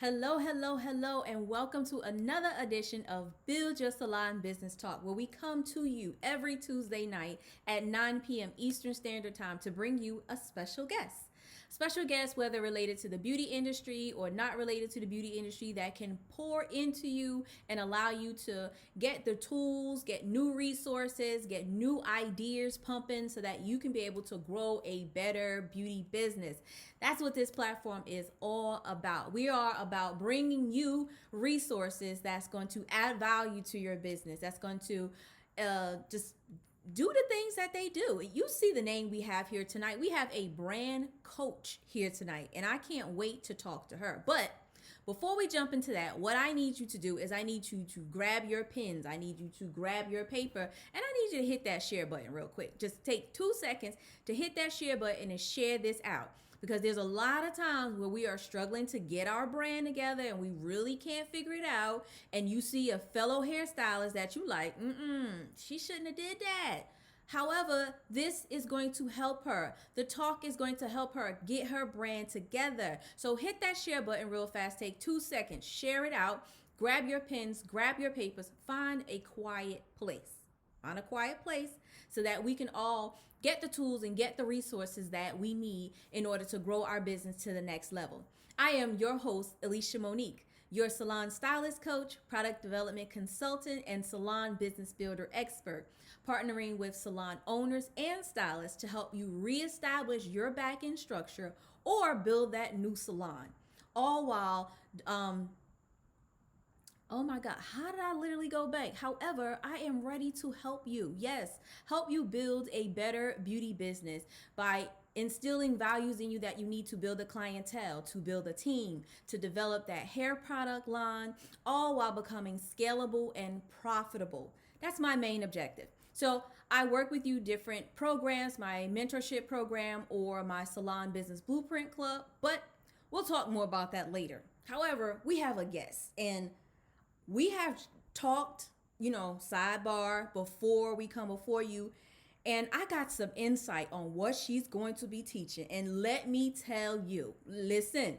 Hello, hello, hello, and welcome to another edition of Build Your Salon Business Talk, where we come to you every Tuesday night at 9 p.m. Eastern Standard Time to bring you a special guest. Special guests, whether related to the beauty industry or not related to the beauty industry, that can pour into you and allow you to get the tools, get new resources, get new ideas pumping so that you can be able to grow a better beauty business. That's what this platform is all about. We are about bringing you resources that's going to add value to your business, that's going to just do the things that they do. You see the name we have here tonight. We have a brand coach here tonight, and I can't wait to talk to her. But before we jump into that, what I need you to do is I need you to grab your pens, I need you to grab your paper, and I need you to hit that share button real quick. Just take 2 seconds to hit that share button and share this out, because there's a lot of times where we are struggling to get our brand together and we really can't figure it out, and you see a fellow hairstylist that you like, she shouldn't have did that. However, this is going to help her. The talk is going to help her get her brand together. So hit that share button real fast. Take 2 seconds, share it out, grab your pens, grab your papers, find a quiet place. Find a quiet place so that we can all get the tools and get the resources that we need in order to grow our business to the next level. I am your host, ElishaMonique, your salon stylist coach, product development consultant, and salon business builder expert, partnering with salon owners and stylists to help you reestablish your back-end structure or build that new salon, all while oh my God, how did I literally go back? However, I am ready to help you. Yes, help you build a better beauty business by instilling values in you that you need to build a clientele, to build a team, to develop that hair product line, all while becoming scalable and profitable. That's my main objective. So I work with you different programs, my mentorship program or my salon business blueprint club, but we'll talk more about that later. However, we have a guest, and we have talked, sidebar before we come before you, and I got some insight on what she's going to be teaching. And let me tell you, listen,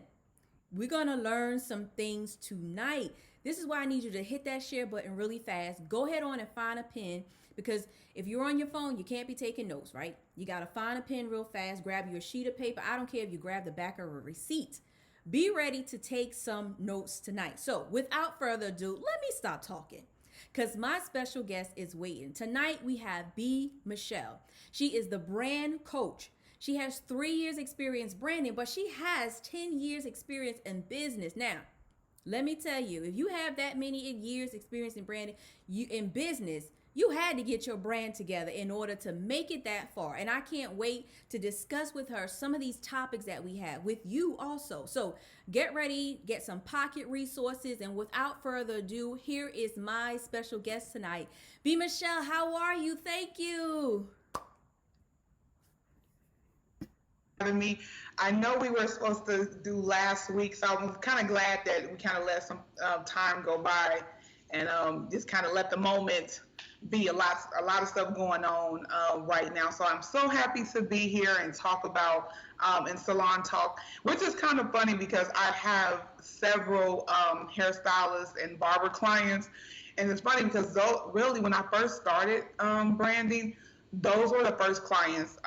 we're going to learn some things tonight. This is why I need you to hit that share button really fast. Go ahead on and find a pen, because if you're on your phone, you can't be taking notes, right? You got to find a pen real fast, grab your sheet of paper. I don't care if you grab the back of a receipt. Be ready to take some notes tonight. So without further ado, let me stop talking, because my special guest is waiting. Tonight we have Michele. She is the brand coach. She has 3 years experience branding, but she has 10 years experience in business. Now, let me tell you, if you have that many years experience in branding, you in business, you had to get your brand together in order to make it that far. And I can't wait to discuss with her some of these topics that we have with you also. So get ready, get some pocket resources. And without further ado, here is my special guest tonight. Michele, how are you? Thank you. Having me. I know we were supposed to do last week, so I'm kind of glad that we kind of let some time go by and just kind of let the moment be. A lot of stuff going on right now. So I'm so happy to be here and talk about in salon talk, which is kind of funny because I have several hairstylists and barber clients, and it's funny because really when I first started branding, those were the first clients.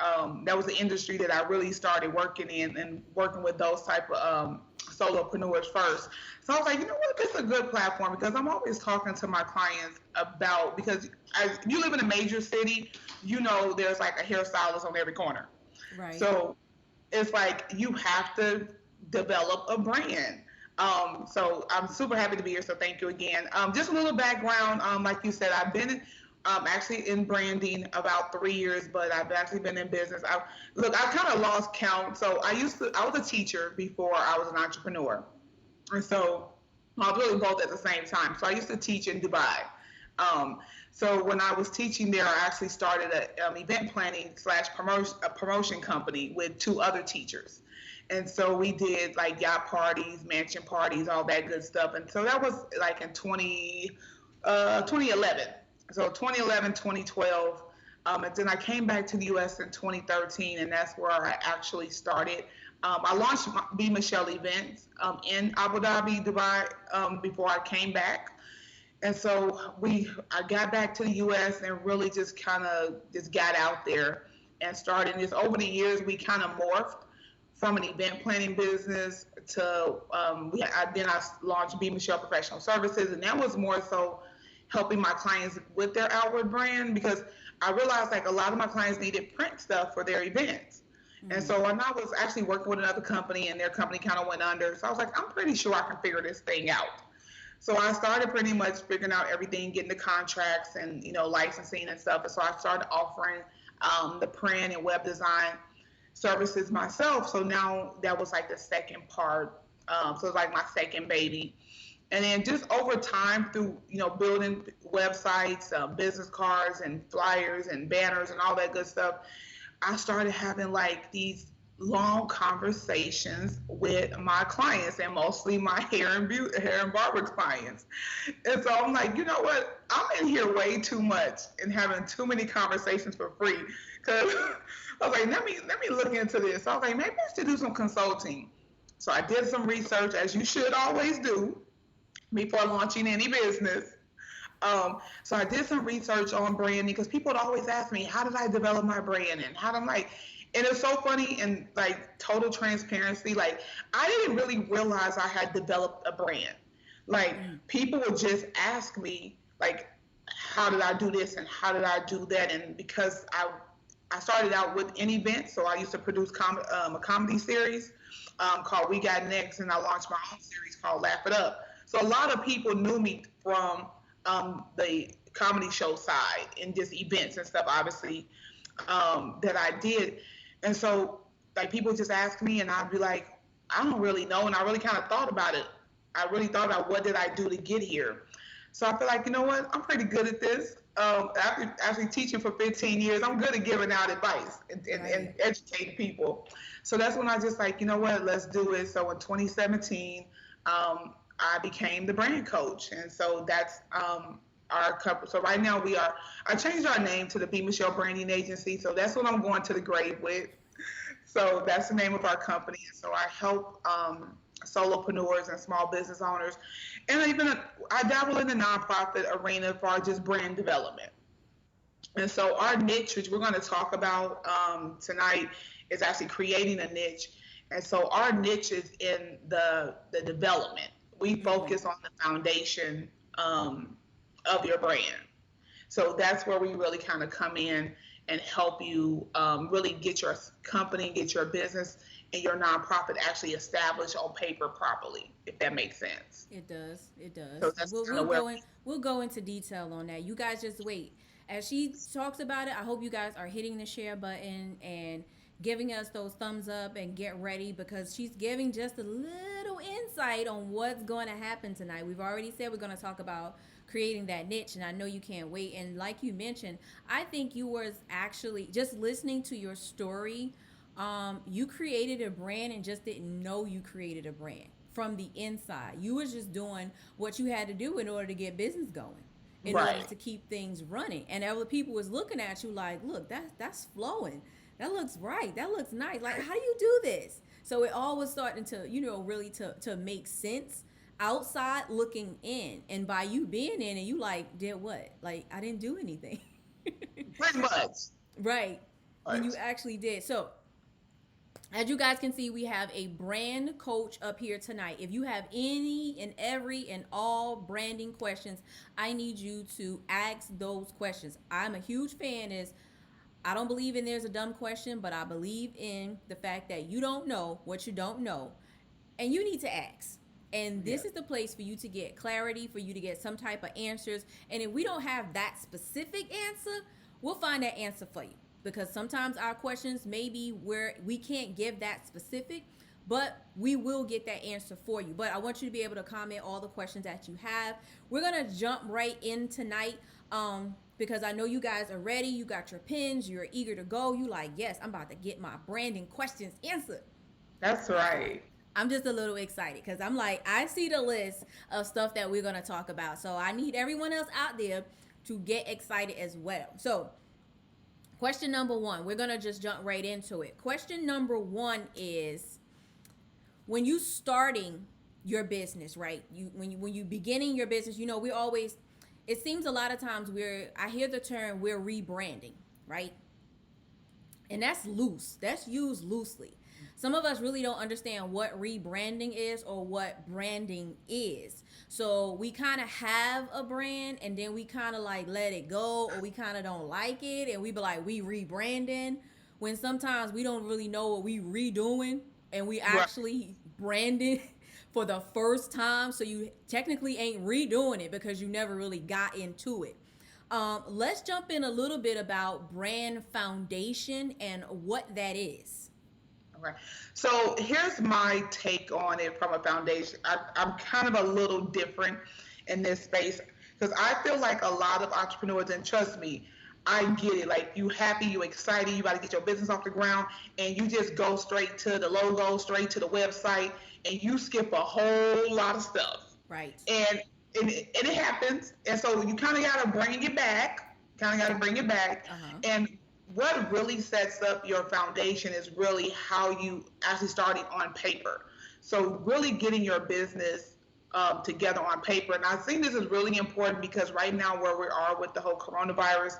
That was the industry that I really started working in and working with those type of solopreneurs first. So I was like, you know what, this is a good platform because I'm always talking to my clients about, because as you live in a major city, there's like a hairstylist on every corner. Right. So it's like you have to develop a brand. So I'm super happy to be here. So thank you again. Just a little background. Like you said, I've been actually in branding about 3 years, but I've actually been in business. I kind of lost count. So I was a teacher before I was an entrepreneur. And so I was really both at the same time. So I used to teach in Dubai. So when I was teaching there, I actually started an event planning / promotion company with 2 other teachers. And so we did like yacht parties, mansion parties, all that good stuff. And so that was like in 2011. So 2011, 2012. And then I came back to the U.S. in 2013, and that's where I actually started I launched Be Michele events in Abu Dhabi, Dubai, before I came back. And so I got back to the U.S. and really just kind of just got out there and started this. Over the years, we kind of morphed from an event planning business to then I launched Be Michele Professional Services, and that was more so helping my clients with their outward brand, because I realized like a lot of my clients needed print stuff for their events. And so when I was actually working with another company and their company kind of went under, so I was like, I'm pretty sure I can figure this thing out. So I started pretty much figuring out everything, getting the contracts and, licensing and stuff. And so I started offering the print and web design services myself. So now that was like the second part. So it's like my second baby. And then just over time through, building websites, business cards and flyers and banners and all that good stuff, I started having like these long conversations with my clients, and mostly my hair and barber clients. And so I'm like, you know what? I'm in here way too much and having too many conversations for free. Because I was like, let me look into this. So I was like, maybe I should do some consulting. So I did some research, as you should always do before launching any business. So I did some research on branding, because people would always ask me, how did I develop my brand? And how did I'm like, and it's so funny, and like total transparency, like I didn't really realize I had developed a brand. Like people would just ask me like, how did I do this and how did I do that? And because I started out with an event, so I used to produce a comedy series called We Got Next, and I launched my own series called Laugh It Up. So a lot of people knew me from the comedy show side and just events and stuff, obviously, that I did. And so like people just ask me, and I'd be like, I don't really know. And I really kind of thought about it. I really thought about what did I do to get here. So I feel like, you know what, I'm pretty good at this. After actually teaching for 15 years, I'm good at giving out advice and educating people. So that's when I just like, you know what, let's do it. So in 2017, I became the brand coach. And so that's our couple. So right now I changed our name to the Be Michele Branding Agency. So that's what I'm going to the grave with. So that's the name of our company. So I help solopreneurs and small business owners. And I dabble in the nonprofit arena for just brand development. And so our niche, which we're going to talk about tonight, is actually creating a niche. And so our niche is in the development. We focus on the foundation of your brand. So that's where we really kind of come in and help you really get your company, get your business and your nonprofit actually established on paper properly, if that makes sense. It does. It does. So that's We'll go into detail on that. You guys just wait. As she talks about it, I hope you guys are hitting the share button and giving us those thumbs up and get ready, because she's giving just a little insight on what's going to happen tonight. We've already said we're going to talk about creating that niche, and I know you can't wait. And like you mentioned, I think you was actually just listening to your story. You created a brand and just didn't know you created a brand from the inside. You was just doing what you had to do in order to get business going, in order to keep things running. And other people was looking at you like, look, that's flowing. That looks right. That looks nice. Like, how do you do this? So it all was starting to, really to make sense outside looking in. And by you being in it, you like, did what? Like, I didn't do anything. Pretty much. Right. And you actually did. So as you guys can see, we have a brand coach up here tonight. If you have any and every and all branding questions, I need you to ask those questions. I'm a huge fan I don't believe in there's a dumb question, but I believe in the fact that you don't know what you don't know, and you need to ask. And this is the place for you to get clarity, for you to get some type of answers. And if we don't have that specific answer, we'll find that answer for you. Because sometimes our questions may be where we can't give that specific, but we will get that answer for you. But I want you to be able to comment all the questions that you have. We're going to jump right in tonight. Because I know you guys are ready. You got your pens. You're eager to go. You like, yes, I'm about to get my branding questions answered. That's right. I'm just a little excited because I'm like, I see the list of stuff that we're going to talk about. So I need everyone else out there to get excited as well. So question number one, we're going to just jump right into it. Question number one is, when you starting your business, right? When you beginning your business, we always, it seems a lot of times I hear the term we're rebranding, right? And that's loose. That's used loosely. Some of us really don't understand what rebranding is or what branding is. So we kind of have a brand and then we kind of like let it go, or we kind of don't like it and we be like, we rebranding, when sometimes we don't really know what we redoing, and we Right. actually branded for the first time. So you technically ain't redoing it because you never really got into it. Let's jump in a little bit about brand foundation and what that is. Okay. So here's my take on it from a foundation. I'm kind of a little different in this space because I feel like a lot of entrepreneurs, and trust me, I get it. Like, you happy, you excited, you got to get your business off the ground, and you just go straight to the logo, straight to the website, and you skip a whole lot of stuff. Right. And it happens. And so you kind of got to bring it back. Uh-huh. And what really sets up your foundation is really how you actually starting on paper. So really getting your business together on paper. And I think this is really important because right now where we are with the whole coronavirus,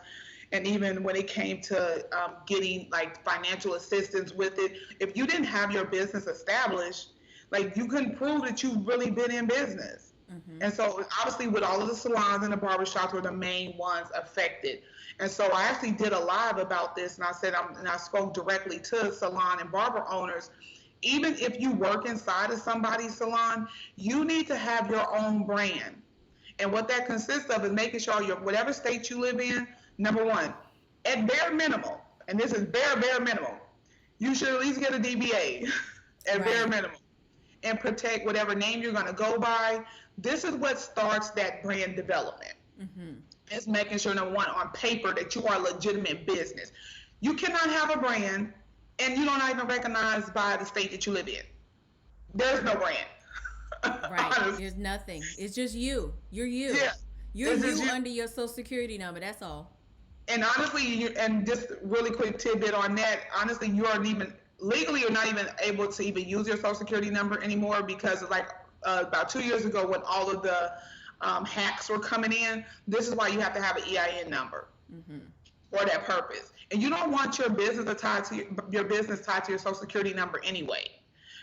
and even when it came to getting like financial assistance with it, if you didn't have your business established, like, you couldn't prove that you've really been in business. Mm-hmm. And so obviously with all of the salons and the barbershops were the main ones affected. And so I actually did a live about this, and I said, and I spoke directly to salon and barber owners. Even if you work inside of somebody's salon, you need to have your own brand. And what that consists of is making sure your whatever state you live in, number one, at bare minimum, and this is bare minimum, you should at least get a DBA at bare Right. minimum, and protect whatever name you're going to go by. This is what starts that brand development. Mm-hmm. It's making sure, number one, on paper that you are a legitimate business. You cannot have a brand and you don't even recognize by the state that you live in. There's no brand. Right. Honestly. There's nothing. It's just you. You're you. Yeah. You're This is you you. under your social security number. That's all. And honestly, and just really quick tidbit on that, honestly, you aren't even, legally, you're not even able to even use your social security number anymore because of like about 2 years ago when all of the hacks were coming in. This is why you have to have an EIN number Mm-hmm. for that purpose. And you don't want your business tied to your business tied to your social security number anyway.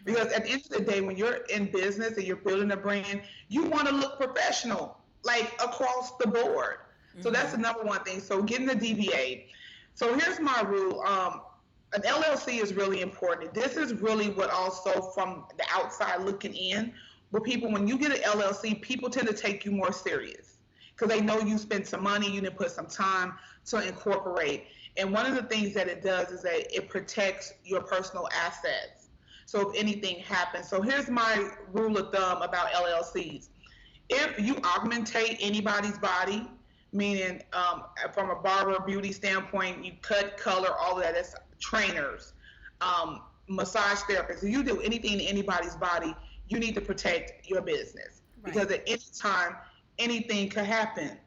Because at the end of the day, when you're in business and you're building a brand, you want to look professional, like across the board. So that's the number one thing. So getting the DBA. So here's my rule. An LLC is really important. This is really what also from the outside looking in, where people, when you get an LLC, people tend to take you more serious because they know you spent some money, you didn't put some time to incorporate. And one of the things that it does is that it protects your personal assets. So if anything happens, so here's my rule of thumb about LLCs. If you augmentate anybody's body, meaning from a barber beauty standpoint, you cut, color, all of that, that's trainers, massage therapists. If you do anything to anybody's body, you need to protect your business. Right. Because at any time, anything could happen.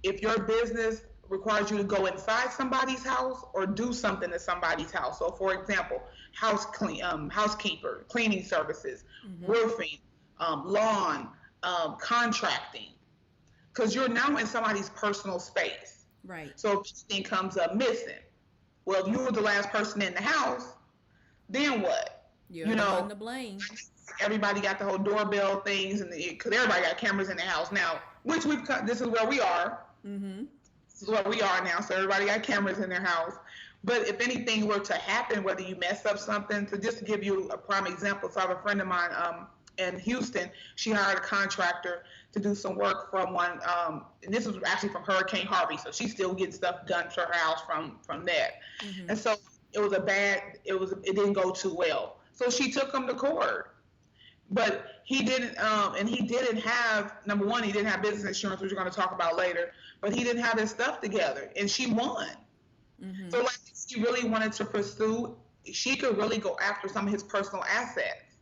If your business requires you to go inside somebody's house or do something to somebody's house, so for example, housekeeper, cleaning services, roofing, lawn, contracting, because you're now in somebody's personal space. Right. So if anything comes up missing, well, if you were the last person in the house, then what? You're the one to blame. Everybody got the whole doorbell things, and because everybody got cameras in the house now, which this is where we are. Mm-hmm. This is where we are now. So everybody got cameras in their house. But if anything were to happen, whether you mess up something, so just to give you a prime example, so I have a friend of mine in Houston. She hired a contractor to do some work from one, and this was actually from Hurricane Harvey, so she's still getting stuff done to her house from that. Mm-hmm. And so it didn't go too well. So she took him to court. But he didn't have, number one, he didn't have business insurance, which we're going to talk about later, but he didn't have his stuff together, and she won. Mm-hmm. So like, she really wanted to pursue, she could really go after some of his personal assets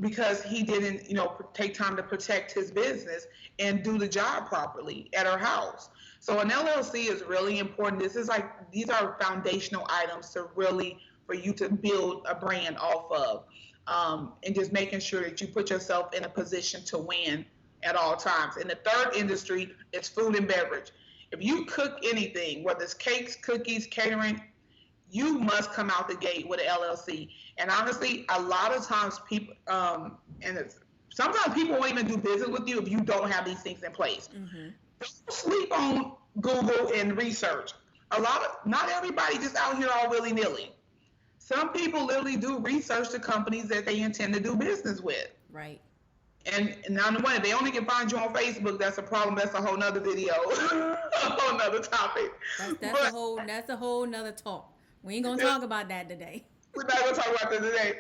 because he didn't, take time to protect his business and do the job properly at her house. So an LLC is really important. These are foundational items to really, for you to build a brand off of. and just making sure that you put yourself in a position to win at all times. And the third industry is food and beverage. If you cook anything, whether it's cakes, cookies, catering, you must come out the gate with an LLC. And honestly, a lot of times people, sometimes people won't even do business with you if you don't have these things in place. Mm-hmm. Don't sleep on Google and research. Not everybody just out here all willy-nilly. Some people literally do research the companies that they intend to do business with. Right. And now, if they only can find you on Facebook, that's a problem. That's a whole nother video, a whole nother topic. That's a whole nother talk. We ain't gonna talk about that today. We're not gonna talk about that today.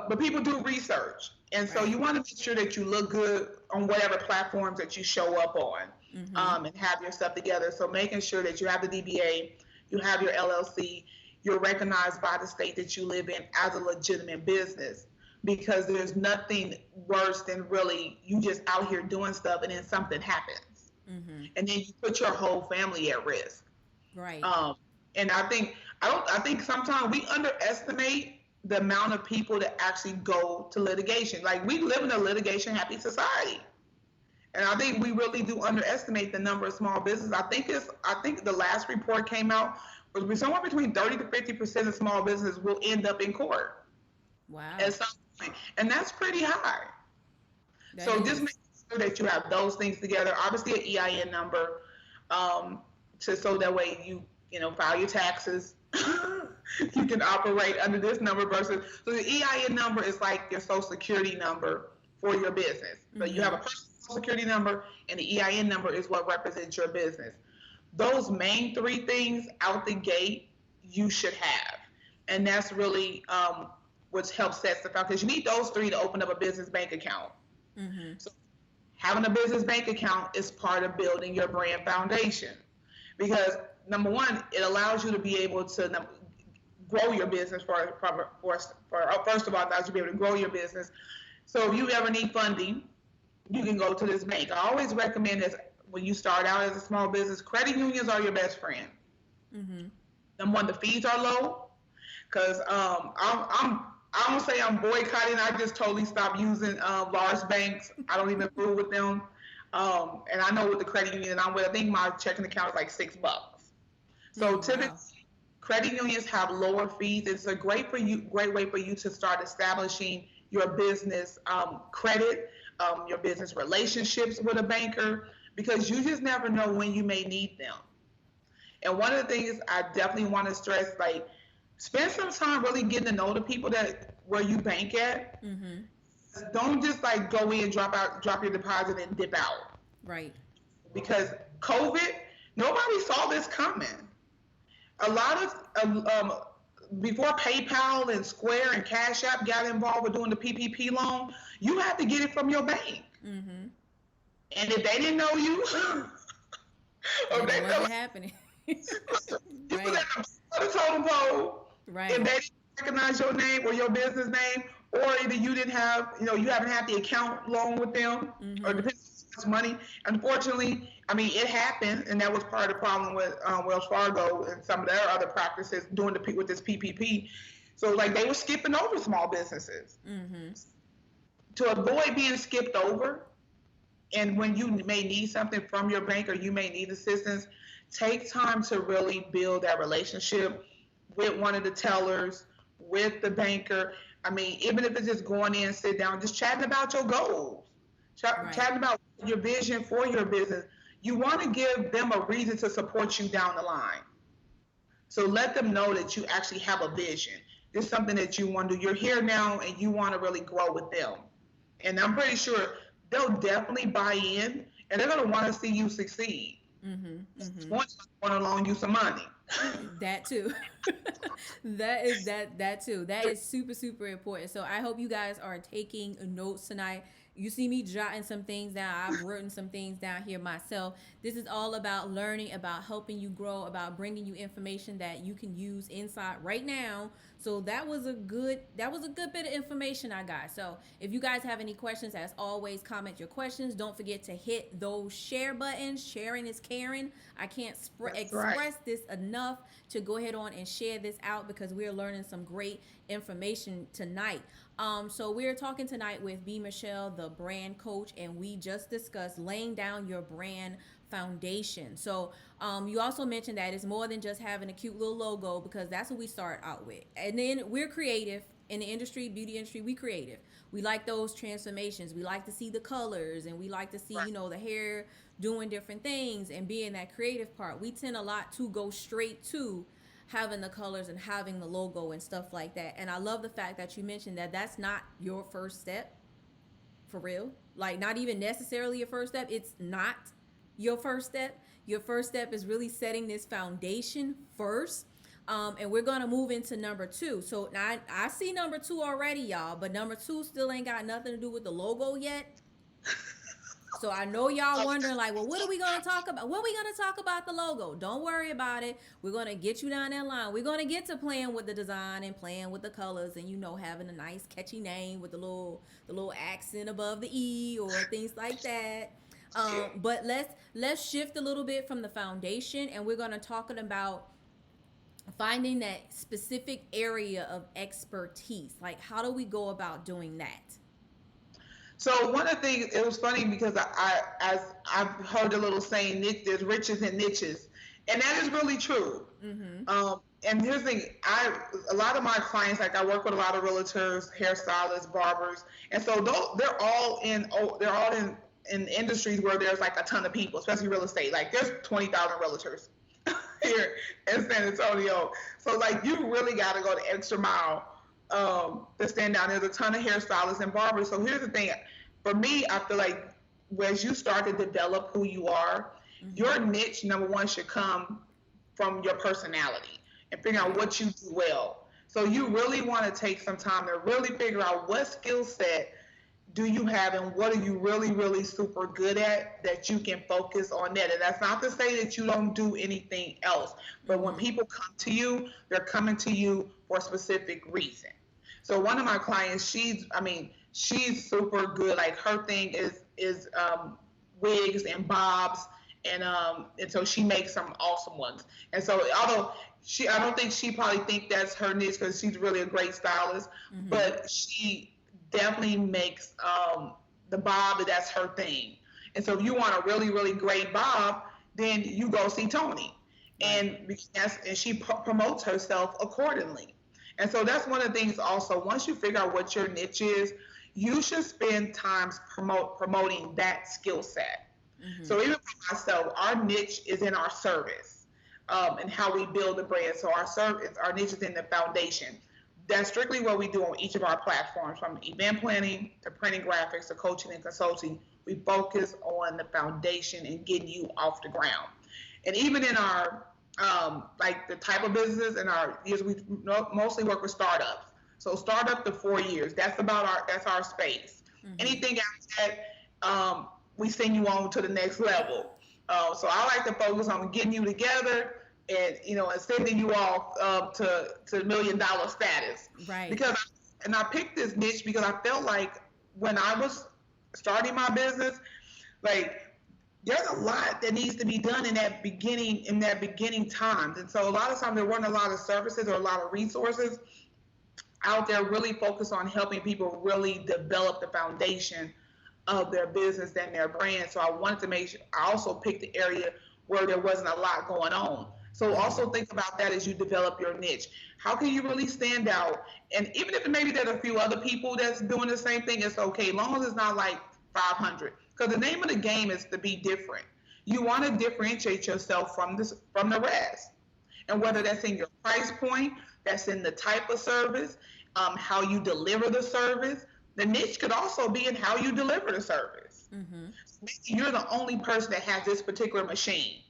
But people do research, and so you want to make sure that you look good on whatever platforms that you show up on, and have your stuff together. So making sure that you have the DBA, you have your LLC, you're recognized by the state that you live in as a legitimate business. Because there's nothing worse than really you just out here doing stuff and then something happens, and then you put your whole family at risk. Right. And I think sometimes we underestimate the amount of people that actually go to litigation. Like, we live in a litigation happy society, and I think we really do underestimate the number of small businesses. I think the last report came out was somewhere between 30 to 50% of small businesses will end up in court. Wow. At some point. And that's pretty high. Just make sure that you have those things together. Obviously, an EIN number, so that way you file your taxes. You can operate under this number so the EIN number is like your social security number for your business. So you have a personal social security number, and the EIN number is what represents your business. Those main three things out the gate you should have. And that's really which helps set the foundation. Because you need those three to open up a business bank account. Mm-hmm. So having a business bank account is part of building your brand foundation. Because number one, it allows you to be able to grow your business. First of all, it allows you to be able to grow your business. So if you ever need funding, you can go to this bank. I always recommend this when you start out as a small business. Credit unions are your best friend. Mm-hmm. Number one, the fees are low. Because I don't say I'm boycotting. I just totally stopped using large banks. I don't even fool with them. And I know with the credit union I'm with, I think my checking account is like $6. So typically, credit unions have lower fees. It's a great way for you to start establishing your business credit, your business relationships with a banker, because you just never know when you may need them. And one of the things I definitely want to stress, like, spend some time really getting to know the people where you bank at. Mm-hmm. Don't just like go in, drop your deposit and dip out. Right. Because COVID, nobody saw this coming. A lot of before PayPal and Square and Cash App got involved with doing the PPP loan, you had to get it from your bank. Mm-hmm. And if they didn't know you, or they wasn't happening. You put that on the totem pole. Right. If they didn't recognize your name or your business name, or either you didn't have, you haven't had the account loan with them, or depends on money. Unfortunately, it happened, and that was part of the problem with Wells Fargo and some of their other practices with this PPP. So, like, they were skipping over small businesses. Mm-hmm. To avoid being skipped over, and when you may need something from your bank or you may need assistance, take time to really build that relationship with one of the tellers, with the banker. Even if it's just going in, sit down, just chatting about your goals, chatting about your vision for your business. You want to give them a reason to support you down the line. So let them know that you actually have a vision. This is something that you want to do. You're here now and you want to really grow with them. And I'm pretty sure they'll definitely buy in, and they're going to want to see you succeed. Mm-hmm, mm-hmm. Want to loan you some money. That too. that too. That is super, super important. So I hope you guys are taking notes tonight. You see me jotting some things down. I've written some things down here myself. This is all about learning, about helping you grow, about bringing you information that you can use inside right now So that was a good bit of information I got. So if you guys have any questions, as always, comment your questions. Don't forget to hit those share buttons. Sharing is caring. I can't That's right. express this enough to go ahead on and share this out because we're learning some great information tonight. So we're talking tonight with B. Michele, the brand coach, and we just discussed laying down your brand foundation. So you also mentioned that it's more than just having a cute little logo because that's what we start out with. And then we're creative in the industry, beauty industry, we creative. We like those transformations. We like to see the colors and we like to see, Right. the hair doing different things and being that creative part. We tend a lot to go straight to having the colors and having the logo and stuff like that. And I love the fact that you mentioned that that's not your first step for real. Like, not even necessarily your first step. It's not your first step. Your first step is really setting this foundation first. And we're gonna move into number two. So now I see number two already, y'all, but number two still ain't got nothing to do with the logo yet. So I know y'all wondering, like, well, what are we gonna talk about? What are we gonna talk about the logo? Don't worry about it. We're gonna get you down that line. We're gonna get to playing with the design and playing with the colors, and having a nice catchy name with the little accent above the E or things like that. But let's shift a little bit from the foundation, and we're gonna talking about finding that specific area of expertise. Like, how do we go about doing that? So one of the things, it was funny because as I've heard a little saying, there's riches in niches, and that is really true. Mm-hmm. And here's the thing, a lot of my clients, like I work with a lot of realtors, hairstylists, barbers, and so they're all in industries where there's like a ton of people, especially real estate. Like there's 20,000 realtors here in San Antonio, so like you really got to go the extra mile to stand down. There's a ton of hairstylists and barbers. So here's the thing. For me, I feel like as you start to develop who you are, your niche, number one, should come from your personality and figure out what you do well. So you really want to take some time to really figure out what skill set do you have and what are you really, really super good at that you can focus on that. And that's not to say that you don't do anything else, but when people come to you, they're coming to you for a specific reason. So one of my clients, she's super good. Like her thing is wigs and bobs, and so she makes some awesome ones. And so although I don't think she probably think that's her niche because she's really a great stylist, but she definitely makes the bob, that's her thing. And so if you want a really, really great bob, then you go see Tony. And she promotes herself accordingly. And so that's one of the things also, once you figure out what your niche is, you should spend time promoting that skill set. So even for myself, our niche is in our service and how we build the brand. So our niche is in the foundation. That's strictly what we do on each of our platforms, from event planning to printing graphics to coaching and consulting. We focus on the foundation and getting you off the ground. And even in our like the type of business and our years, we mostly work with startups. So startup to 4 years, that's our space. Anything after that, we send you on to the next level. So I like to focus on getting you together and and sending you off to $1 million status. Right. And I picked this niche because I felt like when I was starting my business, like there's a lot that needs to be done in that beginning times. And so a lot of times there weren't a lot of services or a lot of resources out there really focused on helping people really develop the foundation of their business and their brand. So I wanted to make sure I also picked the area where there wasn't a lot going on. So also think about that as you develop your niche. How can you really stand out? And even if maybe there's a few other people that's doing the same thing, it's okay, as long as it's not like 500. Because the name of the game is to be different. You want to differentiate yourself from the rest. And whether that's in your price point, that's in the type of service, how you deliver the service. The niche could also be in how you deliver the service. Maybe you're the only person that has this particular machine,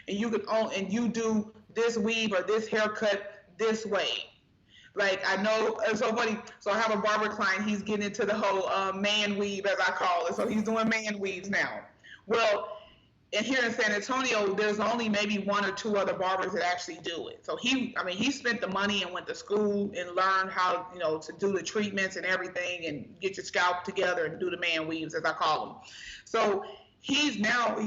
and you do this weave or this haircut this way. Like I know it's so funny. So I have a barber client. He's getting into the whole man weave, as I call it. So he's doing man weaves now. Well, and here in San Antonio, there's only maybe one or two other barbers that actually do it. So he spent the money and went to school and learned how, to do the treatments and everything and get your scalp together and do the man weaves, as I call them. So he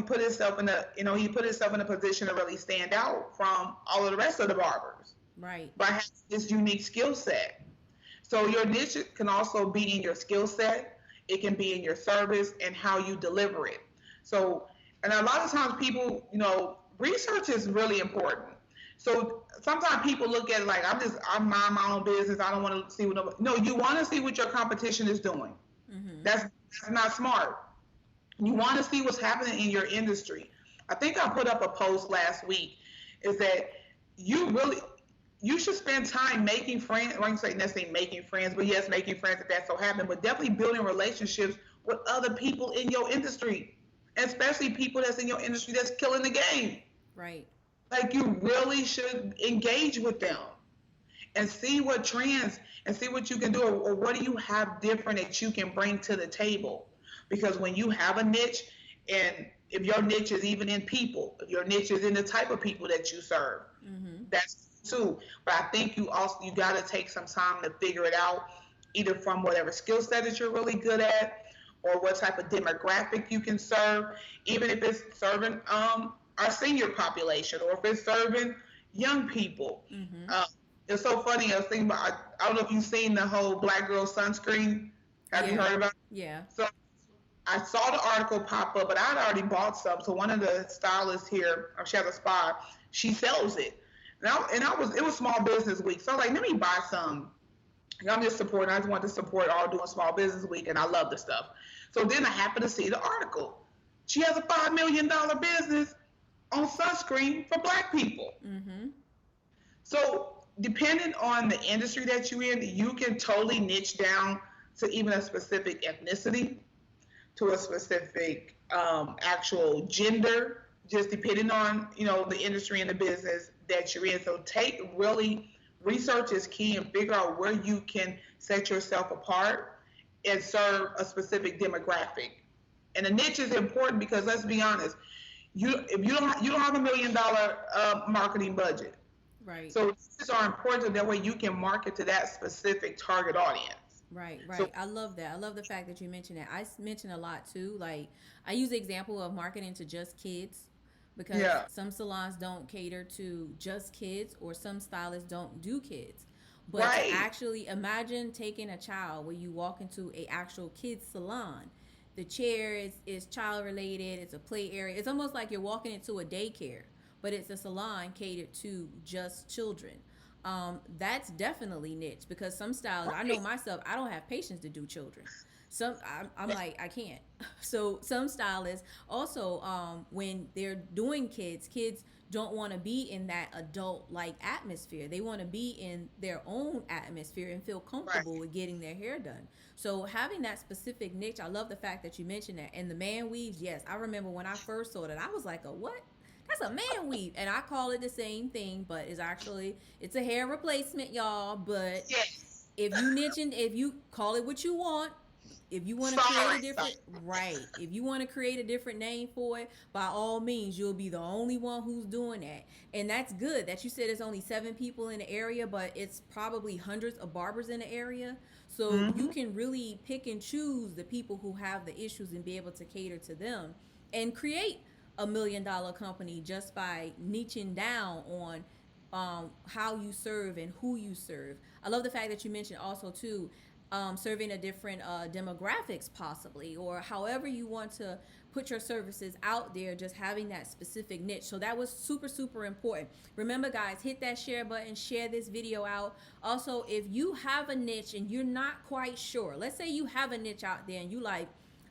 put himself in a position to really stand out from all of the rest of the barbers. Right. By having this unique skill set. So your niche can also be in your skill set. It can be in your service and how you deliver it. So, and a lot of times people, research is really important. So sometimes people look at it like, I mind my own business. I don't want to see what nobody. No, you want to see what your competition is doing. Mm-hmm. That's not smart. You want to see what's happening in your industry. I think I put up a post last week. Is that you should spend time making friends. I won't say necessarily making friends, but yes, making friends if that so happens. But definitely building relationships with other people in your industry, especially people that's in your industry that's killing the game. Right. Like you really should engage with them and see what trends and see what you can do, or what do you have different that you can bring to the table. Because when you have a niche, and if your niche is even in people, if your niche is in the type of people that you serve, that's too. But I think you got to take some time to figure it out, either from whatever skill set that you're really good at, or what type of demographic you can serve, even if it's serving our senior population, or if it's serving young people. It's so funny. I was thinking about, I don't know if you've seen the whole Black girl sunscreen. Have you heard about it? Yeah. So I saw the article pop up, but I had already bought some. So one of the stylists here, she has a spa, she sells it. It was Small Business Week. So I was like, let me buy some. And I'm just supporting. I just want to support all doing Small Business Week, and I love the stuff. So then I happened to see the article. She has a $5 million business on sunscreen for Black people. So depending on the industry that you're in, you can totally niche down to even a specific ethnicity, to a specific actual gender, just depending on, the industry and the business that you're in. So research is key, and figure out where you can set yourself apart and serve a specific demographic. And the niche is important because, let's be honest, if you don't have $1 million marketing budget. Right. So niches are important, so that way you can market to that specific target audience. Right. So, I love that. I love the fact that you mentioned that. I mention a lot too. Like, I use the example of marketing to just kids, because some salons don't cater to just kids, or some stylists don't do kids. But to actually imagine taking a child where you walk into a actual kids salon. The chair is child related. It's a play area. It's almost like you're walking into a daycare, but it's a salon catered to just children. That's definitely niche, because some styles, I know myself, I don't have patience to do children. I'm like, I can't. So some stylists also, when they're doing kids don't want to be in that adult like atmosphere. They want to be in their own atmosphere and feel comfortable with getting their hair done. So having that specific niche, I love the fact that you mentioned that. And the man weaves, yes, I remember when I first saw that, I was like, a what? That's a man weave. And I call it the same thing, but it's a hair replacement, y'all. But if you call it what you want, if you want to create a different, if you want to create a different name for it, by all means, you'll be the only one who's doing that. And that's good that you said it's only 7 people in the area, but it's probably hundreds of barbers in the area. So you can really pick and choose the people who have the issues and be able to cater to them and create $1 million company just by niching down on how you serve and who you serve. I love the fact that you mentioned also too, serving a different demographics possibly, or however you want to put your services out there, just having that specific niche. So that was super, super important. Remember guys, hit that share button, share this video out. Also, if you have a niche and you're not quite sure, let's say you have a niche out there and you like,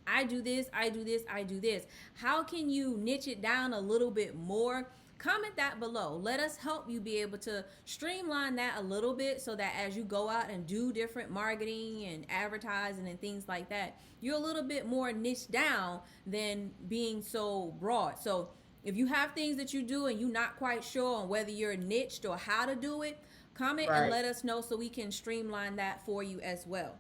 I do this, I do this, I do this. How can you niche it down a little bit more? Comment that below. Let us help you be able to streamline that a little bit, so that as you go out and do different marketing and advertising and things like that, you're a little bit more niche down than being so broad. So if you have things that you do and you're not quite sure on whether you're niched or how to do it, comment and let us know so we can streamline that for you as well.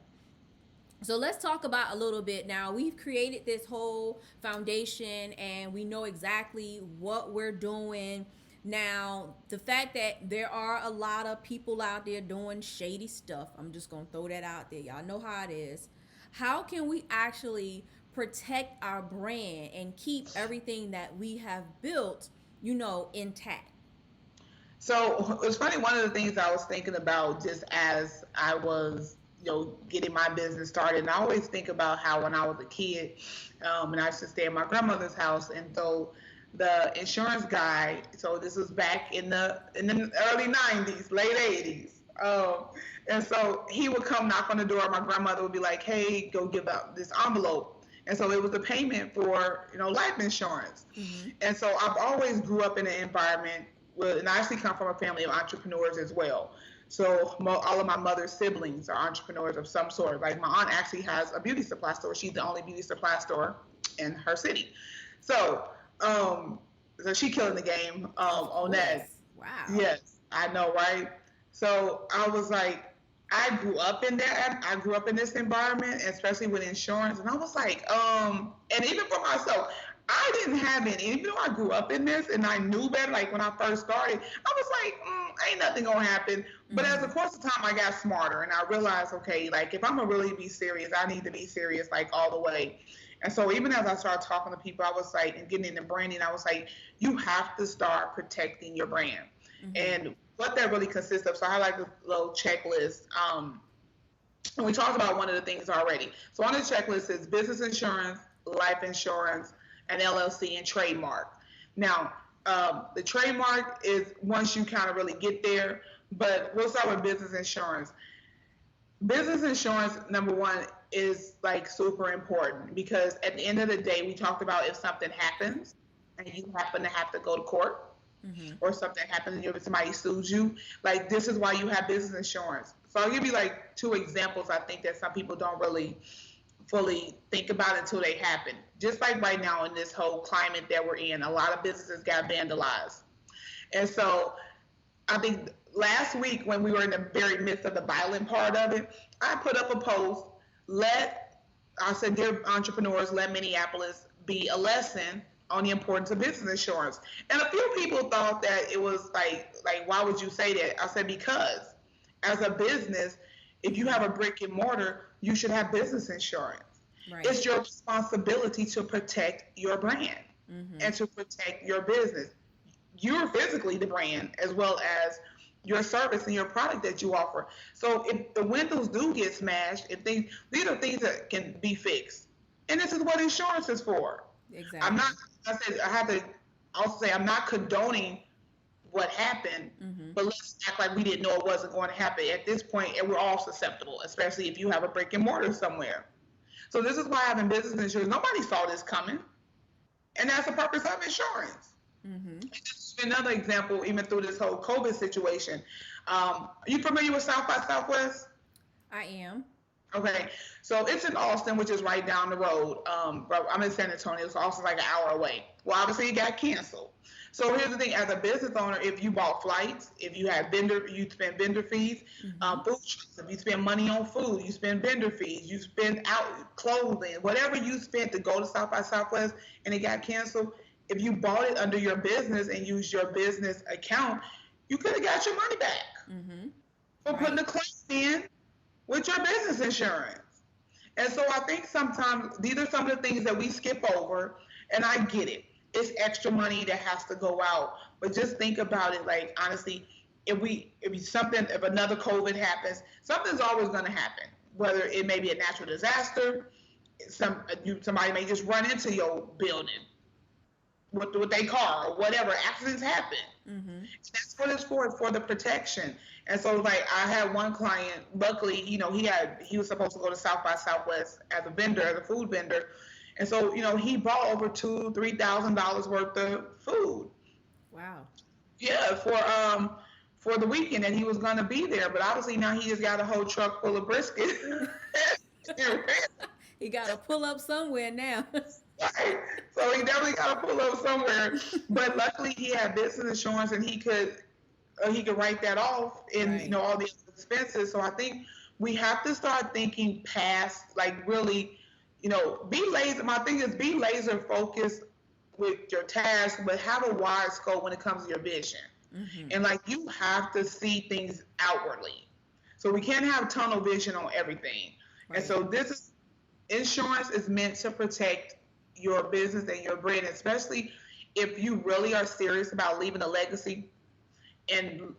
So let's talk about a little bit now. We've created this whole foundation and we know exactly what we're doing. Now, the fact that there are a lot of people out there doing shady stuff, I'm just going to throw that out there. Y'all know how it is. How can we actually protect our brand and keep everything that we have built, intact? So it's funny. One of the things I was thinking about just as I was, getting my business started, and I always think about how when I was a kid, and I used to stay at my grandmother's house, and so the insurance guy. So this was back in the early '90s, late '80s. And so he would come knock on the door. My grandmother would be like, "Hey, go give out this envelope." And so it was a payment for life insurance. Mm-hmm. And so I've always grew up in an environment and I actually come from a family of entrepreneurs as well. So all of my mother's siblings are entrepreneurs of some sort. Like my aunt actually has a beauty supply store. She's the only beauty supply store in her city. So, so she killing the game on that. Wow. Yes, I know, right? So I was like, I grew up in that. I grew up in this environment, especially with insurance, and I was like, and even for myself, I didn't have any. Even though I grew up in this and I knew better, like when I first started, I was like, ain't nothing gonna happen. But as the course of time, I got smarter and I realized, okay, like if I'm gonna really be serious, I need to be serious like all the way. And so even as I started talking to people, I was like, and getting into branding, I was like, you have to start protecting your brand. Mm-hmm. And what that really consists of. So I like a little checklist. And we talked about one of the things already. So on the checklist is business insurance, life insurance, an LLC, and trademark. Now, the trademark is once you kind of really get there, but we'll start with business insurance. Business insurance, number one, is like super important because at the end of the day, we talked about if something happens and you happen to have to go to court, mm-hmm. or something happens and somebody sues you, like this is why you have business insurance. So I'll give you like two examples I think that some people don't really fully think about until they happen. Just like right now in this whole climate that we're in, a lot of businesses got vandalized. And so I think last week when we were in the very midst of the violent part of it, I put up a post, I said, dear entrepreneurs, let Minneapolis be a lesson on the importance of business insurance. And a few people thought that it was like why would you say that? I said, because as a business, if you have a brick and mortar, you should have business insurance. Right. It's your responsibility to protect your brand, mm-hmm. and to protect your business. You're physically the brand as well as your service and your product that you offer. So if the windows do get smashed, these are things that can be fixed. And this is what insurance is for. Exactly. I have to also say I'm not condoning what happened, mm-hmm. but let's act like we didn't know it wasn't going to happen at this point, and we're all susceptible, especially if you have a brick and mortar somewhere. So this is why having business insurance, nobody saw this coming, and that's the purpose of insurance. Mm-hmm. This is another example, even through this whole COVID situation. Are you familiar with South by Southwest? I am. Okay, so it's in Austin, which is right down the road. I'm in San Antonio, so Austin's like an hour away. Well, obviously it got canceled. So here's the thing: as a business owner, if you bought flights, if you had you spend vendor fees, mm-hmm. Food trips. If you spend money on food, you spend vendor fees. You spend out clothing, whatever you spent to go to South by Southwest, and it got canceled. If you bought it under your business and used your business account, you could have got your money back, mm-hmm. for putting the claim in with your business insurance. And so I think sometimes these are some of the things that we skip over, and I get it. It's extra money that has to go out. But just think about it, like, honestly, if another COVID happens, something's always going to happen, whether it may be a natural disaster, somebody may just run into your building with their car or whatever. Accidents happen. Mm-hmm. That's what it's for the protection. And so, like, I had one client, luckily, he was supposed to go to South by Southwest as a food vendor. And so, he bought over $2,000-$3,000 worth of food. Wow. Yeah, for the weekend that he was going to be there. But obviously now he just got a whole truck full of brisket. He got to pull up somewhere now. Right. So he definitely got to pull up somewhere. But luckily he had business insurance and he could write that off in, right. All the expenses. So I think We have to start thinking past, like really, be laser. My thing is be laser focused with your task, but have a wide scope when it comes to your vision. Mm-hmm. And like you have to see things outwardly. So we can't have tunnel vision on everything. And Right. so this is insurance is meant to protect your business and your brand, especially if you really are serious about leaving a legacy and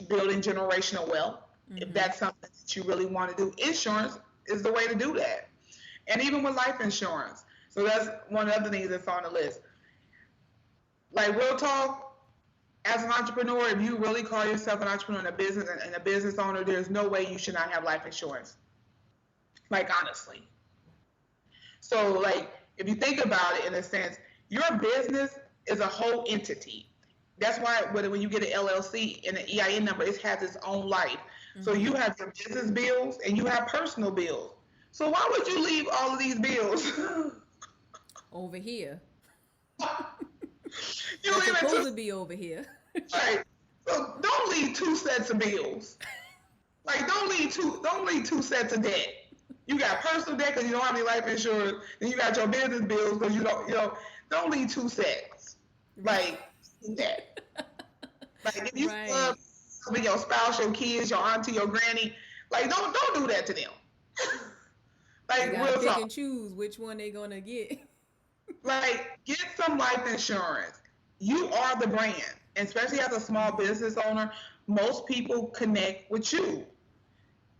building generational wealth. If Mm-hmm. that's something that you really want to do, insurance is the way to do that. And even with life insurance. So that's one of the other things that's on the list. Like real talk, as an entrepreneur, if you really call yourself an entrepreneur and a business owner, there's no way you should not have life insurance. Like honestly. So like if you think about it in a sense, your business is a whole entity. That's why when you get an LLC and an EIN number, it has its own life. So Mm-hmm. you have your business bills and you have personal bills. So why would you leave all of these bills? Over here. You That's leave it supposed to to be over here. right. So don't leave two sets of bills. Like don't leave two sets of debt. You got personal debt because you don't have any life insurance, and you got your business bills because don't leave two sets. Like that. Like if you Right. with your spouse, your kids, your auntie, your granny, like don't do that to them. They Like gotta real pick talk. and choose which one they gonna get. Like get some life insurance. You are the brand, and especially as a small Mm-hmm. business owner, most people connect with you.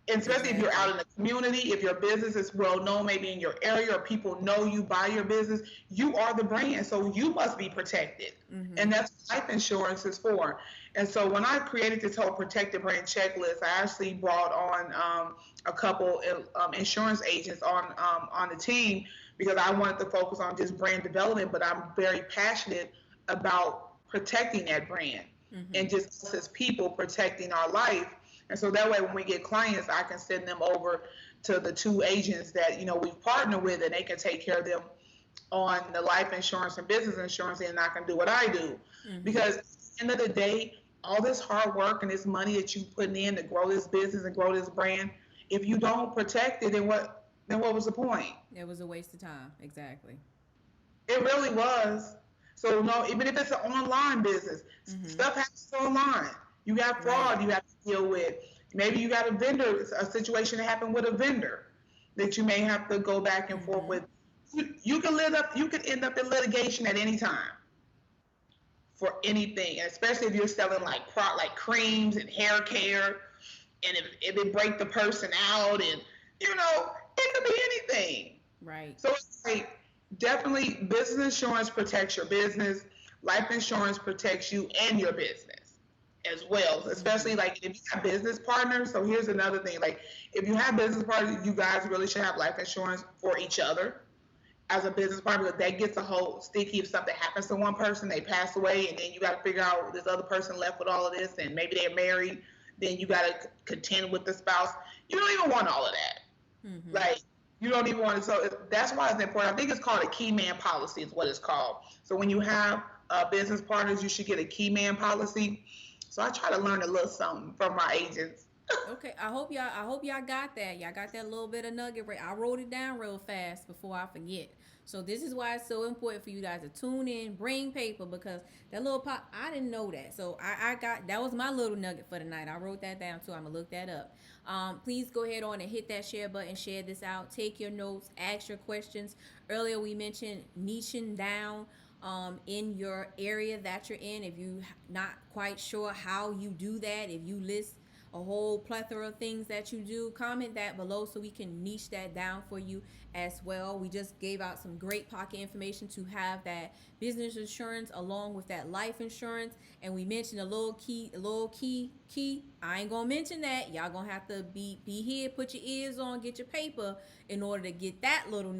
And especially if you're out Exactly. in the community, if your business is well known, maybe in your area, or people know you by your business, you are the brand, so you must be protected. Mm-hmm. And that's what life insurance is for. And so when I created this whole protected brand checklist, I actually brought on a couple insurance agents on the team because I wanted to focus on just brand development, but I'm very passionate about protecting that brand Mm-hmm. and just us as people protecting our life. And so that way, when we get clients, I can send them over to the two agents that we've partnered with, and they can take care of them on the life insurance and business insurance, and I can do what I do. Mm-hmm. Because at the end of the day, all this hard work and this money that you putting in to grow this business and grow this brand, if you don't protect it, then what was the point? It was a waste of time. Exactly. It really was. So no, even if it's an online business, Mm-hmm. stuff happens online. You got Right. fraud you have to deal with. Maybe you got a situation that happened with a vendor that you may have to go back and forth Mm-hmm. with. You could end up in litigation at any time for anything, and especially if you're selling like creams and hair care, and if it break the person out, and it could be anything. Right. So it's like definitely business insurance protects your business. Life insurance protects you and your business as well. Mm-hmm. Especially like if you have business partners. So here's another thing. Like if you have business partners, you guys really should have life insurance for each other as a business partner, because that gets a whole sticky. If something happens to one person, they pass away, and then you got to figure out this other person left with all of this, and maybe they're married. Then you got to contend with the spouse. You don't even want all of that. Mm-hmm. Like you don't even want to. So that's why it's important. I think it's called a key man policy. Is what it's called. So when you have business partners, you should get a key man policy. So I try to learn a little something from my agents. Okay, I hope y'all got that. Y'all got that little bit of nugget right. I wrote it down real fast before I forget. So this is why it's so important for you guys to tune in, bring paper, because that little pop, I didn't know that. So I got that was my little nugget for the night. I wrote that down too. I'm gonna look that up. Please go ahead on and hit that share button, share this out, take your notes, ask your questions. Earlier we mentioned niching down in your area that you're in. If you not quite sure how you do that, if you list a whole plethora of things that you do, comment that below so we can niche that down for you as well. We just gave out some great pocket information to have that business insurance along with that life insurance, and we mentioned a little key. I ain't gonna mention that. Y'all gonna have to be here, put your ears on, get your paper in order to get that little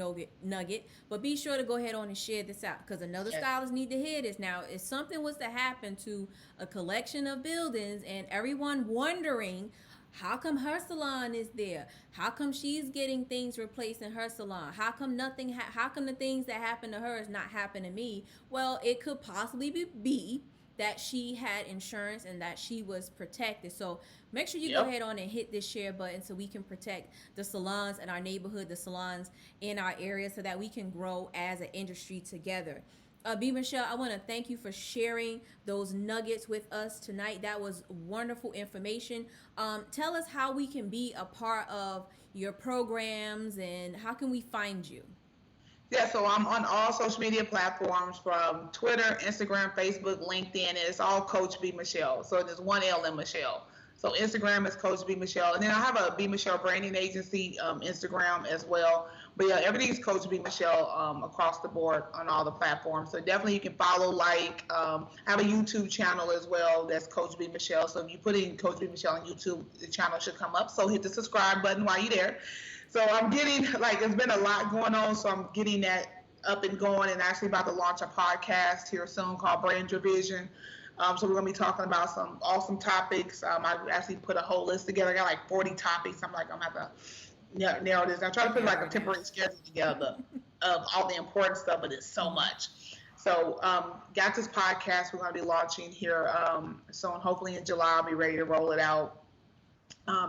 nugget. But be sure to go ahead on and share this out, because another Yes. stylist need to hear this. Now, if something was to happen to a collection of buildings and everyone wondering how come her salon is there, how come she's getting things replaced in her salon, how come the things that happen to her is not happening to me, well, it could possibly be that she had insurance and that she was protected. So make sure you go Yep. ahead on and hit this share button so we can protect the salons in our neighborhood, the salons in our area, so that we can grow as an industry together. B. Michelle, I want to thank you for sharing those nuggets with us tonight. That was wonderful information. Tell us how we can be a part of your programs and how can we find you? Yeah, so I'm on all social media platforms from Twitter, Instagram, Facebook, LinkedIn, and it's all Coach B Michelle. So there's one L in Michelle. So Instagram is Coach B Michelle, and then I have a B Michelle branding agency Instagram as well. But yeah, everything's Coach B Michelle across the board on all the platforms. So definitely you can follow, I have a YouTube channel as well that's Coach B Michelle. So if you put in Coach B Michelle on YouTube, the channel should come up. So hit the subscribe button while you're there. So I'm getting, it's been a lot going on, so I'm getting that up and going, and actually about to launch a podcast here soon called Brand Your Vision. So we're going to be talking about some awesome topics. I actually put a whole list together. I got like 40 topics. I'm going to have to narrow this. I'm trying to put like a temporary schedule together of all the important stuff, but it's so much. So got this podcast we're going to be launching here soon. Hopefully in July I'll be ready to roll it out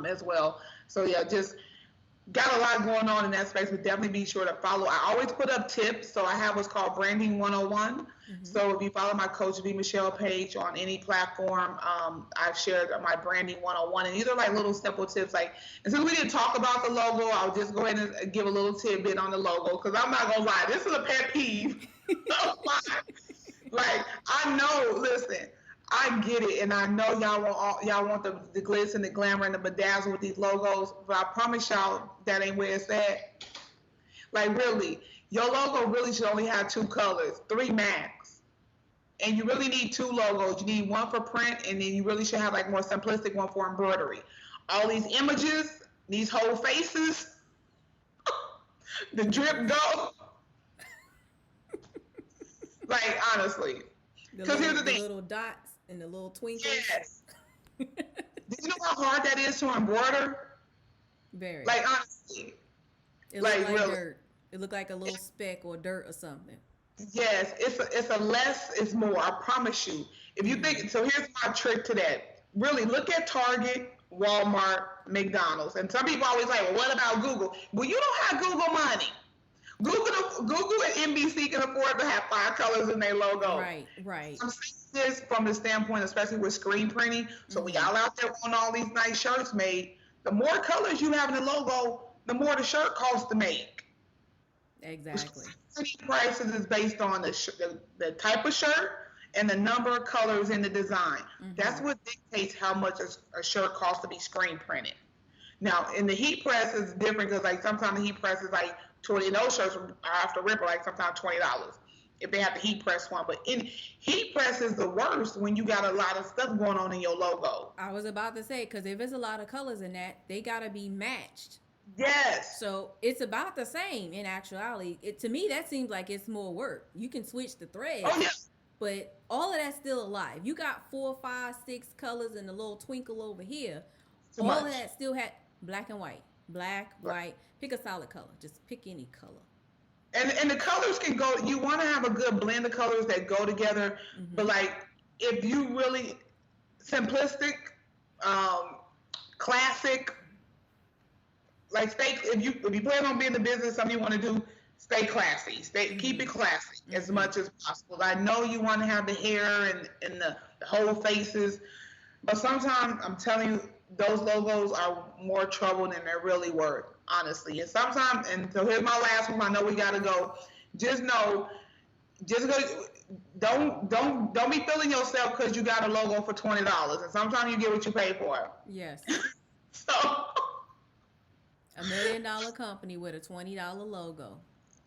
as well. So yeah, just got a lot going on in that space, but definitely be sure to follow. I always put up tips, so I have what's called Branding 101. So if you follow my Coach V Michelle page on any platform, I've shared my Branding 101, and these are like little simple tips. Like, and since we didn't talk about the logo, I'll just go ahead and give a little tidbit on the logo, because I'm not gonna lie, this is a pet peeve. Like, I know, listen, I get it, and I know y'all want the glitz and the glamour and the bedazzle with these logos, but I promise y'all that ain't where it's at. Like, really, your logo really should only have 2 colors, 3 max. And you really need 2 logos. You need one for print, and then you really should have like more simplistic one for embroidery. All these images, these whole faces, the drip go. Like, honestly. Because here's the thing. The little dots and the little twinkles. Yes. Do you know how hard that is to embroider? Very. Like, honestly. It looked like really dirt. It looked like a little speck or dirt or something. Yes, it's a less is more. I promise you. If you think so, here's my trick to that. Really, look at Target, Walmart, McDonald's, and some people always like, well, what about Google? Well, you don't have Google money. Google and NBC can afford to have 5 colors in their logo. Right. I'm saying this from the standpoint, especially with screen printing. So when y'all out there want all these nice shirts made, the more colors you have in the logo, the more the shirt costs to make. Exactly. Prices is based on the type of shirt and the number of colors in the design. That's what dictates how much a shirt costs to be screen printed. Now, in the heat press is different, because like sometimes the heat press is like 20. Those shirts are after ripper, like sometimes $20 if they have the heat press one. But in heat press is the worst when you got a lot of stuff going on in your logo. I was about to say, because if there's a lot of colors in that, they gotta be matched. Yes. So it's about the same in actuality. To me, that seems like it's more work. You can switch the threads. Oh yeah. But all of that's still alive. You got 4, 5, 6 colors and a little twinkle over here. All of that still had black and white. Black, white. Pick a solid color. Just pick any color. And the colors can go. You want to have a good blend of colors that go together. But like, if you really simplistic, classic, like if you plan on being in the business, something you want to do, stay classy. Keep it classy as much as possible. I know you want to have the hair and the whole faces, but sometimes I'm telling you, those logos are more trouble than they're really worth, honestly. And sometimes, and so here's my last one. I know we gotta go. Just go. Don't be feeling yourself because you got a logo for $20, and sometimes you get what you pay for. Yes. So. $1 million company with a $20 logo.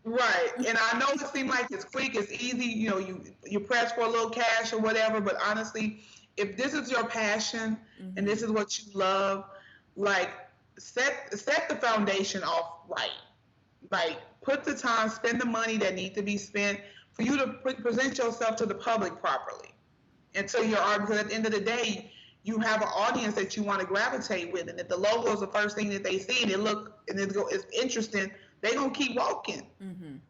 Right. And I know it seems like it's quick, it's easy, you press for a little cash or whatever, but honestly, if this is your passion and this is what you love, like set the foundation off right. Like, put the time, spend the money that needs to be spent for you to present yourself to the public properly. And so because at the end of the day, you have an audience that you want to gravitate with, and if the logo is the first thing that they see and it's interesting, they're gonna keep walking. And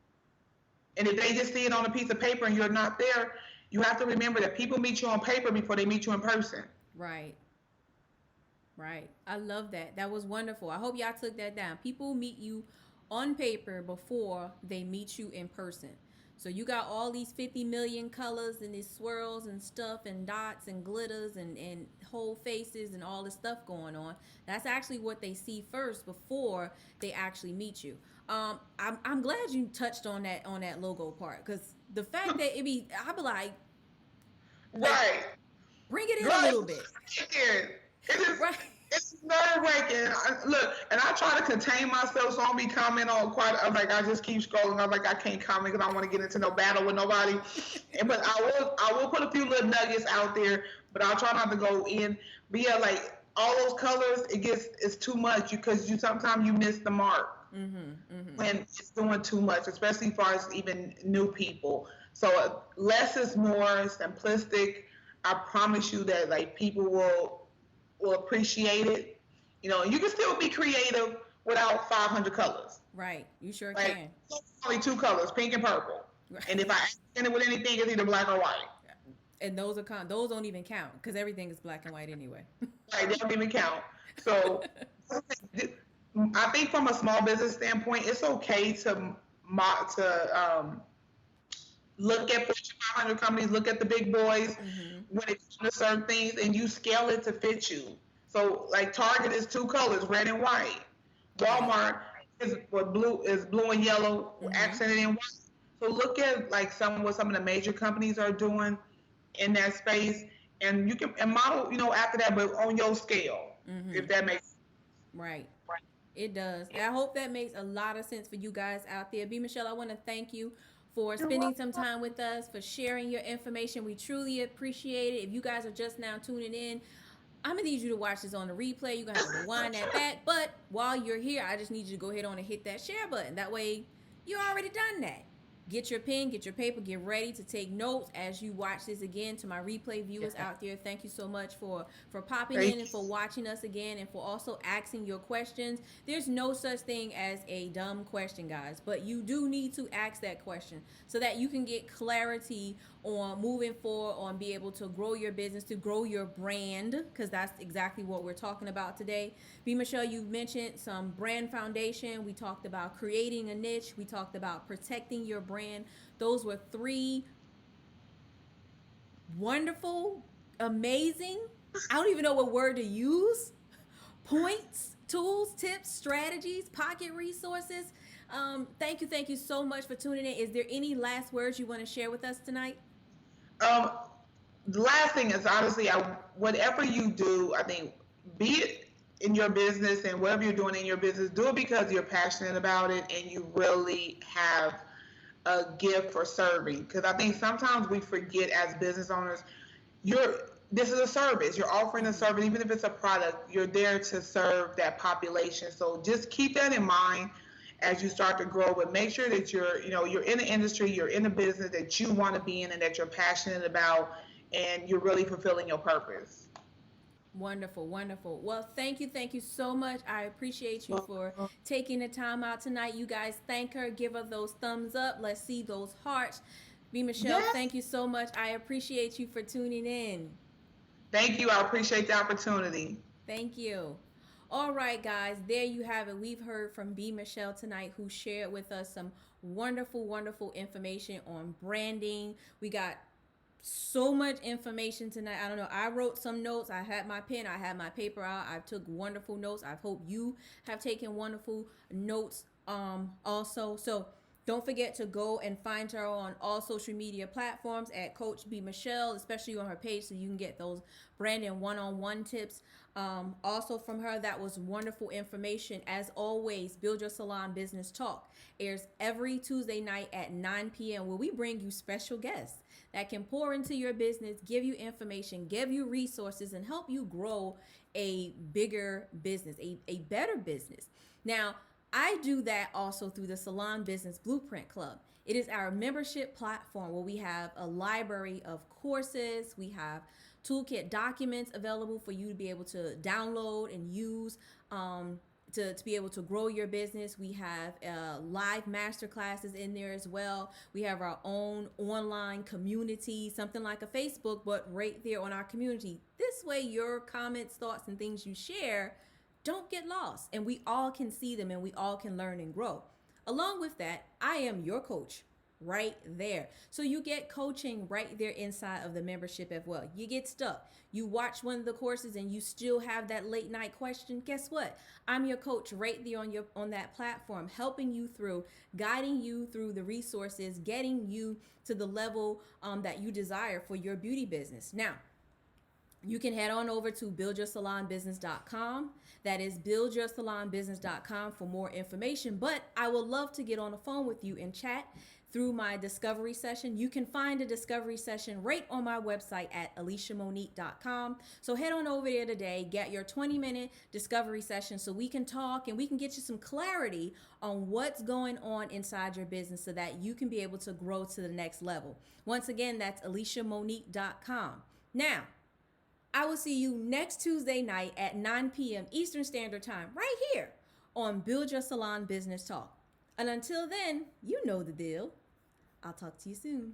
if they just see it on a piece of paper and you're not there, You have to remember that people meet you on paper before they meet you in person. Right. Right. I love that. That was wonderful. I hope y'all took that down. People meet you on paper before they meet you in person. So you got all these 50 million colors and these swirls and stuff and dots and glitters and whole faces and all this stuff going on. That's actually what they see first before they actually meet you. I'm glad you touched on that logo part because the fact that I'll be like Right. bring it in a Right. little bit. It is. Right. It's nerve wracking. Look, and I try to contain myself, so I don't be commenting on quite. I'm like, I just keep scrolling. I'm like, I can't comment because I don't want to get into no battle with nobody. But I will put a few little nuggets out there, but I'll try not to go in. But yeah, like all those colors, it's too much because you sometimes you miss the mark when it's doing too much, especially as far as even new people. So less is more, simplistic. I promise you that like people will appreciate it. You know, you can still be creative without 500 colors. Right. You sure Like can. only two colors, pink and purple. Right. And if I accent it with anything, it's either black or white. And those don't even count because everything is black and white anyway. Right, they don't even count. So I think from a small business standpoint, it's okay to look at Fortune 500 companies, look at the big boys when it comes to certain things, and you scale it to fit you. So, like Target is two colors, red and white. Walmart is blue and yellow, accented in white. So look at like what some of the major companies are doing in that space, and you can model, after that, but on your scale, if that makes sense. Right. It does. And I hope that makes a lot of sense for you guys out there. B. Michele, I want to thank you for spending some time with us, for sharing your information. We truly appreciate it. If you guys are just now tuning in, I'm going to need you to watch this on the replay. You're going to have to rewind that back. But while you're here, I just need you to go ahead on and hit that share button. That way, you already done that. Get your pen, get your paper, get ready to take notes as you watch this again. To my replay viewers out there, thank you so much for popping in and for watching us again and for also asking your questions. There's no such thing as a dumb question, guys, but you do need to ask that question so that you can get clarity on moving forward, on be able to grow your business, to grow your brand, because that's exactly what we're talking about today. B. Michele, you mentioned some brand foundation. We talked about creating a niche. We talked about protecting your brand. Those were three wonderful, amazing, I don't even know what word to use, points, tools, tips, strategies, pocket resources. Thank you so much for tuning in. Is there any last words you want to share with us tonight? The last thing is honestly, whatever you do, I think, be it in your business and whatever you're doing in your business, do it because you're passionate about it and you really have a gift for serving. Because I think sometimes we forget as business owners, this is a service. You're offering a service, even if it's a product. You're there to serve that population. So just keep that in mind as you start to grow, but make sure that you're in the industry, you're in the business that you want to be in and that you're passionate about, and you're really fulfilling your purpose. Wonderful. Well, thank you so much. I appreciate you for taking the time out tonight. You guys thank her, give her those thumbs up. Let's see those hearts. B. Michele, thank you so much. I appreciate you for tuning in. Thank you. I appreciate the opportunity. Thank you. All right, guys, there you have it. We've heard from B. Michele tonight, who shared with us some wonderful information on branding. We got so much information tonight. I don't know. I wrote some notes. I had my pen. I had my paper out. I took wonderful notes. I hope you have taken wonderful notes also. So don't forget to go and find her on all social media platforms at Coach B. Michele, especially on her page, so you can get those branding one-on-one tips. Also from her, that was wonderful information. As always, Build Your Salon Business Talk airs every Tuesday night at 9 p.m. where we bring you special guests that can pour into your business, give you information, give you resources, and help you grow a bigger business, a better business. Now, I do that also through the Salon Business Blueprint Club. It is our membership platform where we have a library of courses. We have toolkit documents available for you to be able to download and use. to be able to grow your business. We have live master classes in there as well. We have our own online community, something like a Facebook, but right there on our community. This way, your comments, thoughts, and things you share don't get lost, and we all can see them, and we all can learn and grow. Along with that, I am your coach right there. So you get coaching right there inside of the membership as well. You get stuck. You watch one of the courses and you still have that late night question. Guess what? I'm your coach right there on that platform, helping you through, guiding you through the resources, getting you to the level that you desire for your beauty business. Now, you can head on over to buildyoursalonbusiness.com. That is buildyoursalonbusiness.com for more information. But I would love to get on the phone with you and chat through my discovery session. You can find a discovery session right on my website at ElishaMonique.com. So head on over there today, get your 20-minute discovery session so we can talk and we can get you some clarity on what's going on inside your business so that you can be able to grow to the next level. Once again, that's ElishaMonique.com. Now, I will see you next Tuesday night at 9 p.m. Eastern Standard Time, right here on Build Your Salon Business Talk. And until then, you know the deal. I'll talk to you soon.